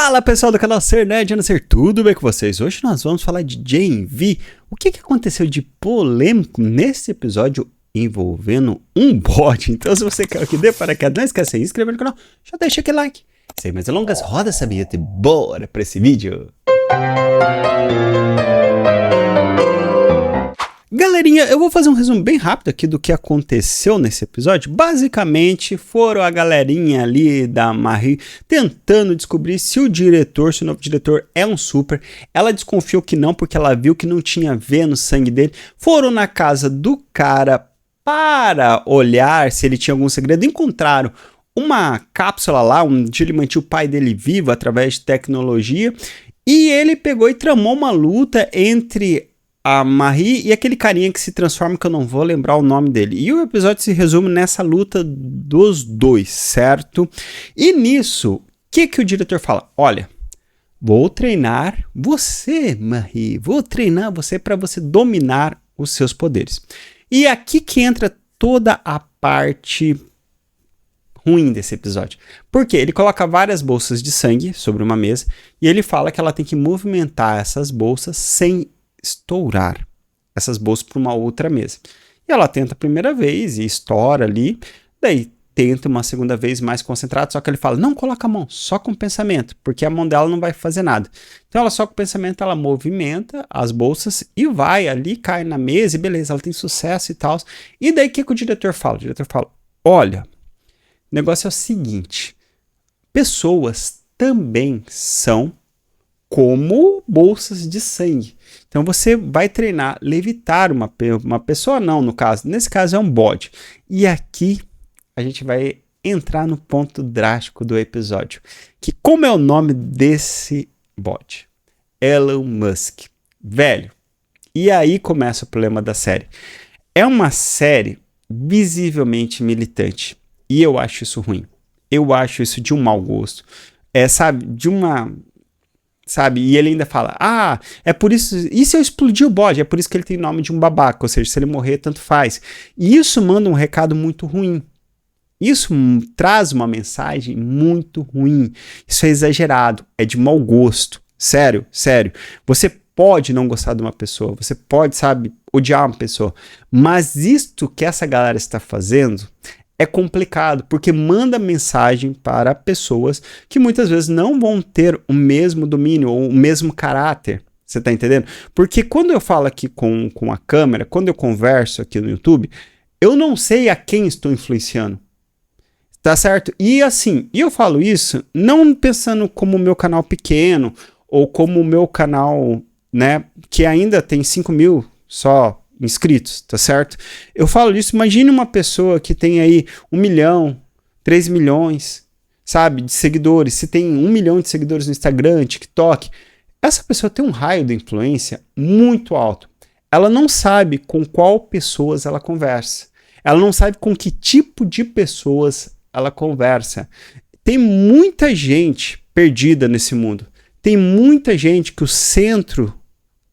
Fala pessoal do canal Ser Nerd, não ser, tudo bem com vocês? Hoje nós vamos falar de JV. O que aconteceu de polêmico nesse episódio envolvendo um bot? Então se você quer que dê para cá, não esquece de se inscrever no canal, já deixa aquele like. Sem mais delongas, roda essa vinheta e bora para esse vídeo. Galerinha, eu vou fazer um resumo bem rápido aqui do que aconteceu nesse episódio. Basicamente, foram a galerinha ali da Marie tentando descobrir se o novo diretor é um super. Ela desconfiou que não, porque ela viu que não tinha V no sangue dele. Foram na casa do cara para olhar se ele tinha algum segredo. Encontraram uma cápsula lá, onde ele mantinha o pai dele vivo através de tecnologia. E ele pegou e tramou uma luta entre a Marie e aquele carinha que se transforma, que eu não vou lembrar o nome dele. E o episódio se resume nessa luta dos dois, certo? E nisso, o que o diretor fala? Olha, vou treinar você, Marie. Vou treinar você para você dominar os seus poderes. E aqui que entra toda a parte ruim desse episódio. Porque ele coloca várias bolsas de sangue sobre uma mesa e ele fala que ela tem que movimentar essas bolsas sem estourar essas bolsas para uma outra mesa. E ela tenta a primeira vez e estoura ali, daí tenta uma segunda vez mais concentrado, só que ele fala, não coloca a mão, só com o pensamento, porque a mão dela não vai fazer nada. Então ela só com o pensamento, ela movimenta as bolsas e vai ali, cai na mesa e beleza, ela tem sucesso e tal. E daí o que o diretor fala? O diretor fala, olha, o negócio é o seguinte, pessoas também são como bolsas de sangue. Então você vai treinar levitar uma pessoa, não, no caso. Nesse caso é um bot. E aqui a gente vai entrar no ponto drástico do episódio. Que como é o nome desse bot? Elon Musk. Velho. E aí começa o problema da série. É uma série visivelmente militante. E eu acho isso ruim. Eu acho isso de um mau gosto. Sabe, de uma... Sabe? E ele ainda fala, é por isso, e se eu explodir o bode? É por isso que ele tem nome de um babaca, ou seja, se ele morrer, tanto faz. E isso manda um recado muito ruim. Isso traz uma mensagem muito ruim. Isso é exagerado, é de mau gosto. Sério, sério. Você pode não gostar de uma pessoa, você pode, sabe, odiar uma pessoa, mas isto que essa galera está fazendo é complicado, porque manda mensagem para pessoas que muitas vezes não vão ter o mesmo domínio ou o mesmo caráter. Você tá entendendo? Porque quando eu falo aqui com a câmera, quando eu converso aqui no YouTube, eu não sei a quem estou influenciando. Tá certo? E assim, eu falo isso não pensando como o meu canal pequeno ou como o meu canal, né, que ainda tem 5 mil só inscritos, tá certo? Eu falo isso, imagine uma pessoa que tem aí 1 milhão, 3 milhões, sabe, de seguidores, se tem 1 milhão de seguidores no Instagram, TikTok, essa pessoa tem um raio de influência muito alto. Ela não sabe com qual pessoas ela conversa. Ela não sabe com que tipo de pessoas ela conversa. Tem muita gente perdida nesse mundo. Tem muita gente que o centro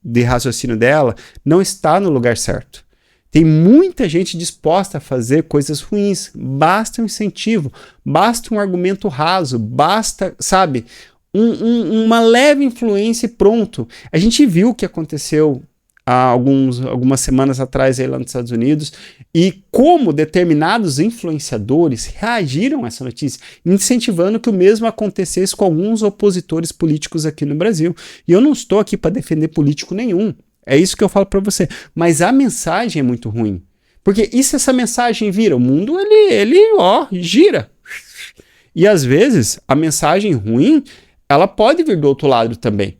de raciocínio dela não está no lugar certo. Tem muita gente disposta a fazer coisas ruins. Basta um incentivo, basta um argumento raso, basta, sabe, uma leve influência e pronto. A gente viu o que aconteceu há algumas semanas atrás aí lá nos Estados Unidos e como determinados influenciadores reagiram a essa notícia, incentivando que o mesmo acontecesse com alguns opositores políticos aqui no Brasil. E eu não estou aqui para defender político nenhum, é isso que eu falo para você, mas a mensagem é muito ruim, porque e se essa mensagem vira? O mundo ele gira, e às vezes a mensagem ruim ela pode vir do outro lado também,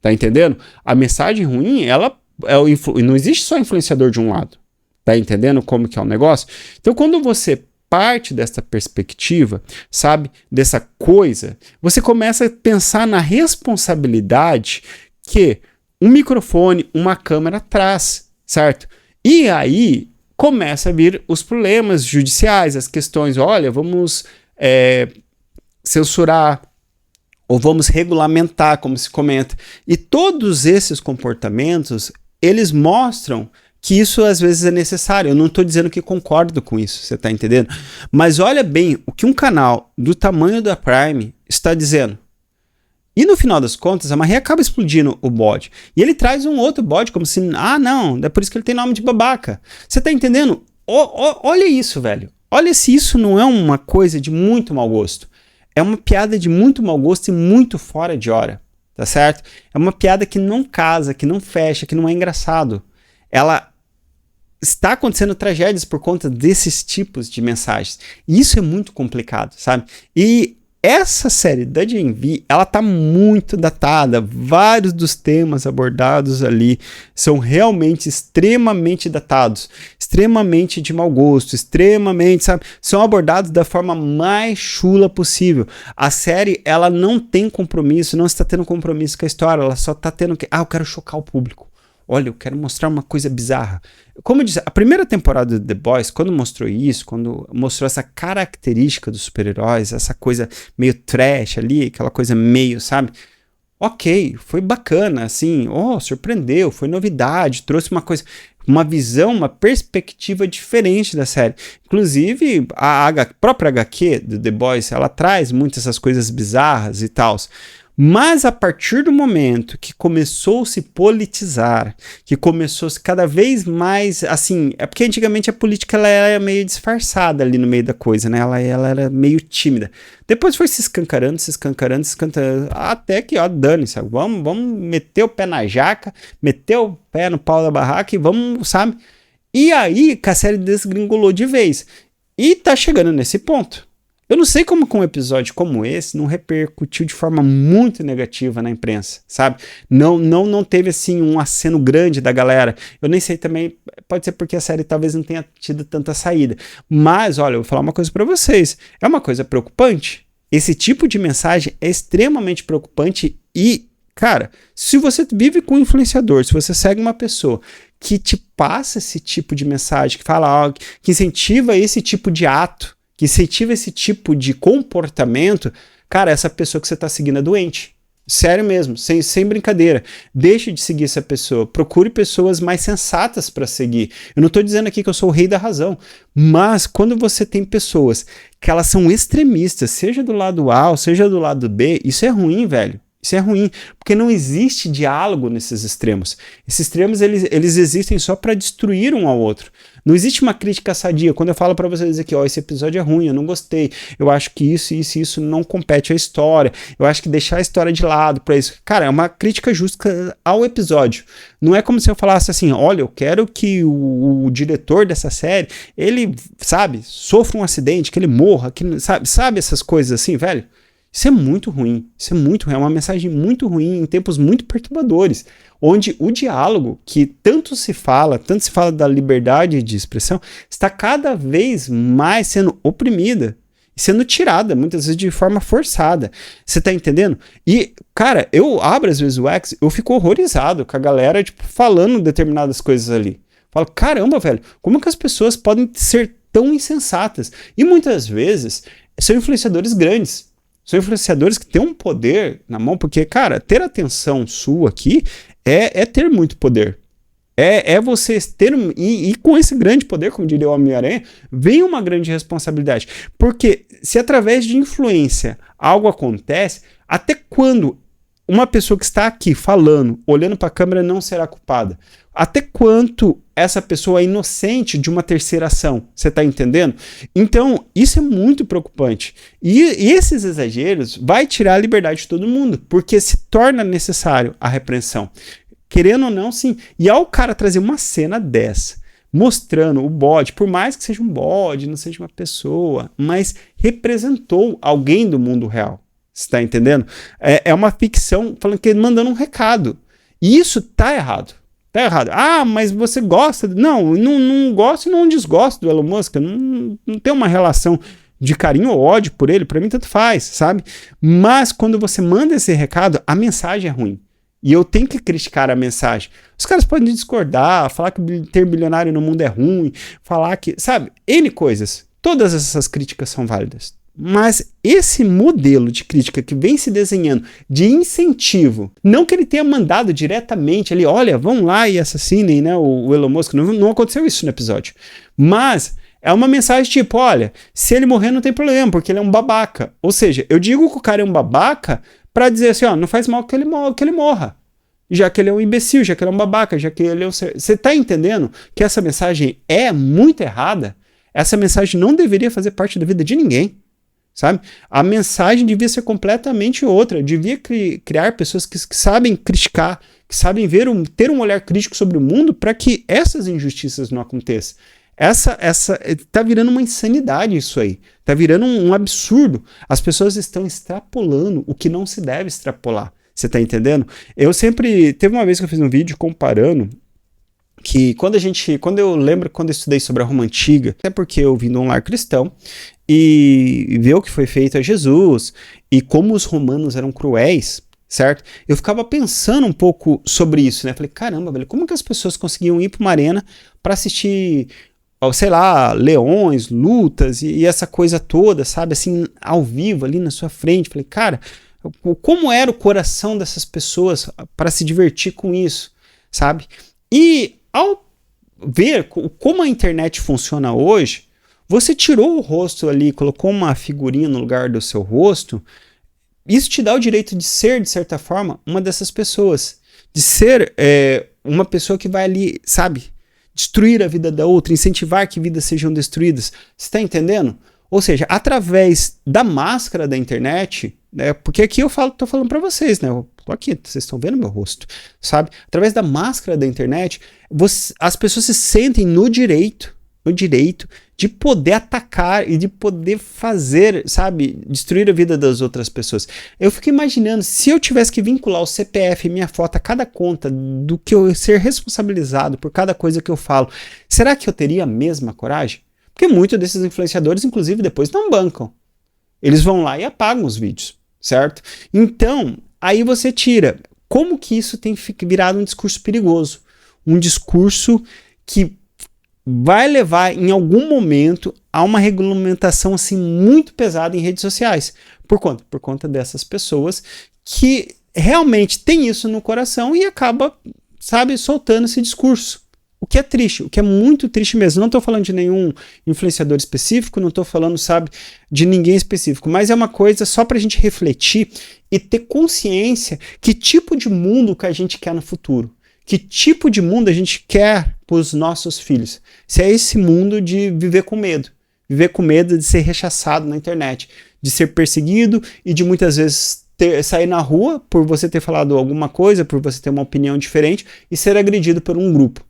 tá entendendo? A mensagem ruim não existe só influenciador de um lado, tá entendendo como que é o negócio? Então quando você parte dessa perspectiva, sabe, dessa coisa, você começa a pensar na responsabilidade que um microfone, uma câmera traz, certo? E aí começa a vir os problemas judiciais, as questões, olha, vamos censurar, ou vamos regulamentar, como se comenta. E todos esses comportamentos, eles mostram que isso às vezes é necessário. Eu não estou dizendo que concordo com isso, você está entendendo? Mas olha bem o que um canal do tamanho da Prime está dizendo. E no final das contas, a Marie acaba explodindo o bode. E ele traz um outro bode, como se, não, é por isso que ele tem nome de babaca. Você tá entendendo? Olha isso, velho. Olha se isso não é uma coisa de muito mau gosto. É uma piada de muito mau gosto e muito fora de hora, tá certo? É uma piada que não casa, que não fecha, que não é engraçado. Ela está acontecendo tragédias por conta desses tipos de mensagens. E isso é muito complicado, sabe? E essa série da Gen-V, ela tá muito datada. Vários dos temas abordados ali são realmente extremamente datados, extremamente de mau gosto, extremamente, sabe? São abordados da forma mais chula possível. A série, ela não tem compromisso, não está tendo compromisso com a história, ela só tá tendo que, eu quero chocar o público. Olha, eu quero mostrar uma coisa bizarra. Como eu disse, a primeira temporada de The Boys, quando mostrou isso, quando mostrou essa característica dos super-heróis, essa coisa meio trash ali, aquela coisa meio, sabe? Ok, foi bacana, assim, surpreendeu, foi novidade, trouxe uma coisa, uma visão, uma perspectiva diferente da série. Inclusive, a própria HQ do The Boys, ela traz muitas essas coisas bizarras e tal. Mas a partir do momento que começou a se politizar, que começou a se cada vez mais, assim, é porque antigamente a política ela era meio disfarçada ali no meio da coisa, né? Ela era meio tímida. Depois foi se escancarando, até que, dane-se, vamos meter o pé na jaca, meter o pé no pau da barraca e vamos, sabe? E aí que a série desgringolou de vez. E tá chegando nesse ponto. Eu não sei como com um episódio como esse não repercutiu de forma muito negativa na imprensa, sabe? Não teve, assim, um aceno grande da galera. Eu nem sei também, pode ser porque a série talvez não tenha tido tanta saída. Mas, olha, eu vou falar uma coisa pra vocês. É uma coisa preocupante. Esse tipo de mensagem é extremamente preocupante e, cara, se você vive com um influenciador, se você segue uma pessoa que te passa esse tipo de mensagem, que fala algo, que incentiva esse tipo de ato, que incentiva esse tipo de comportamento, cara, essa pessoa que você está seguindo é doente. Sério mesmo, sem brincadeira. Deixe de seguir essa pessoa. Procure pessoas mais sensatas para seguir. Eu não estou dizendo aqui que eu sou o rei da razão, mas quando você tem pessoas que elas são extremistas, seja do lado A ou seja do lado B, isso é ruim, velho. Isso é ruim, porque não existe diálogo nesses extremos. Esses extremos, eles existem só para destruir um ao outro. Não existe uma crítica sadia. Quando eu falo para vocês aqui, esse episódio é ruim, eu não gostei, eu acho que isso não compete à história, eu acho que deixar a história de lado para isso. Cara, é uma crítica justa ao episódio. Não é como se eu falasse assim, olha, eu quero que o diretor dessa série, ele, sabe, sofra um acidente, que ele morra, que, sabe essas coisas assim, velho? Isso é muito ruim, é uma mensagem muito ruim em tempos muito perturbadores, onde o diálogo, que tanto se fala da liberdade de expressão, está cada vez mais sendo oprimida, sendo tirada, muitas vezes de forma forçada. Você tá entendendo? E, cara, eu abro às vezes o X, eu fico horrorizado com a galera, tipo, falando determinadas coisas ali. Falo, caramba, velho, como que as pessoas podem ser tão insensatas? E muitas vezes são influenciadores grandes. São influenciadores que têm um poder na mão, porque, cara, ter atenção sua aqui é ter muito poder. É você ter... E com esse grande poder, como diria o Homem-Aranha, vem uma grande responsabilidade. Porque se através de influência algo acontece, até quando uma pessoa que está aqui falando, olhando para a câmera, não será culpada? Até quanto essa pessoa é inocente de uma terceira ação? Você está entendendo? Então, isso é muito preocupante. E esses exageros vai tirar a liberdade de todo mundo, porque se torna necessário a repreensão. Querendo ou não, sim. E ao cara trazer uma cena dessa, mostrando o bode, por mais que seja um bode, não seja uma pessoa, mas representou alguém do mundo real. Você está entendendo? É uma ficção falando que mandando um recado. E isso tá errado. Tá errado. Mas você gosta... Não gosto e não desgosto do Elon Musk. Não tem uma relação de carinho ou ódio por ele. Pra mim, tanto faz, sabe? Mas quando você manda esse recado, a mensagem é ruim. E eu tenho que criticar a mensagem. Os caras podem discordar, falar que ter bilionário no mundo é ruim, falar que... Sabe? N coisas. Todas essas críticas são válidas. Mas esse modelo de crítica que vem se desenhando de incentivo, não que ele tenha mandado diretamente ali, olha, vão lá e assassinem, né, o Elon Musk, não aconteceu isso no episódio, mas é uma mensagem tipo, olha, se ele morrer não tem problema, porque ele é um babaca. Ou seja, eu digo que o cara é um babaca pra dizer assim, ó, não faz mal que ele morra. Já que ele é um imbecil, já que ele é um babaca, já que ele é um... Você tá entendendo que essa mensagem é muito errada? Essa mensagem não deveria fazer parte da vida de ninguém, sabe? A mensagem devia ser completamente outra, devia criar pessoas que sabem criticar, que sabem ter um olhar crítico sobre o mundo para que essas injustiças não aconteçam. Tá virando uma insanidade isso aí, tá virando um absurdo. As pessoas estão extrapolando o que não se deve extrapolar. Você tá entendendo? Teve uma vez que eu fiz um vídeo comparando que quando eu estudei sobre a Roma Antiga, até porque eu vim de um lar cristão, e ver o que foi feito a Jesus, e como os romanos eram cruéis, certo? Eu ficava pensando um pouco sobre isso, né? Falei, caramba, velho, como que as pessoas conseguiam ir para uma arena para assistir, sei lá, leões, lutas e essa coisa toda, sabe? Assim, ao vivo, ali na sua frente. Falei, cara, como era o coração dessas pessoas para se divertir com isso, sabe? E ao ver como a internet funciona hoje, você tirou o rosto ali, colocou uma figurinha no lugar do seu rosto, isso te dá o direito de ser, de certa forma, uma dessas pessoas. De ser uma pessoa que vai ali, sabe, destruir a vida da outra, incentivar que vidas sejam destruídas. Você está entendendo? Ou seja, através da máscara da internet, né, porque aqui tô falando para vocês, né? Eu tô aqui, vocês estão vendo meu rosto, sabe? Através da máscara da internet, as pessoas se sentem no direito de poder atacar e de poder fazer, sabe, destruir a vida das outras pessoas. Eu fico imaginando, se eu tivesse que vincular o CPF e minha foto a cada conta do que eu ser responsabilizado por cada coisa que eu falo, será que eu teria a mesma coragem? Porque muitos desses influenciadores, inclusive, depois não bancam. Eles vão lá e apagam os vídeos, certo? Então, aí você tira. Como que isso tem virado um discurso perigoso? Um discurso que vai levar, em algum momento, a uma regulamentação assim, muito pesada em redes sociais. Por conta dessas pessoas que realmente têm isso no coração e acaba, sabe, soltando esse discurso. O que é triste, o que é muito triste mesmo. Não estou falando de nenhum influenciador específico, não estou falando, sabe, de ninguém específico, mas é uma coisa só para a gente refletir e ter consciência que tipo de mundo que a gente quer no futuro. Que tipo de mundo a gente quer para os nossos filhos? Se é esse mundo de viver com medo de ser rechaçado na internet, de ser perseguido e de muitas vezes sair na rua por você ter falado alguma coisa, por você ter uma opinião diferente e ser agredido por um grupo.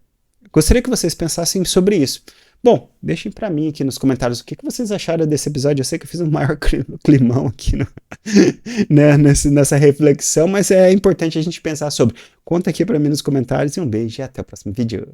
Gostaria que vocês pensassem sobre isso. Bom, deixem para mim aqui nos comentários o que vocês acharam desse episódio. Eu sei que eu fiz um maior climão aqui né, nessa reflexão, mas é importante a gente pensar sobre. Conta aqui para mim nos comentários e um beijo e até o próximo vídeo.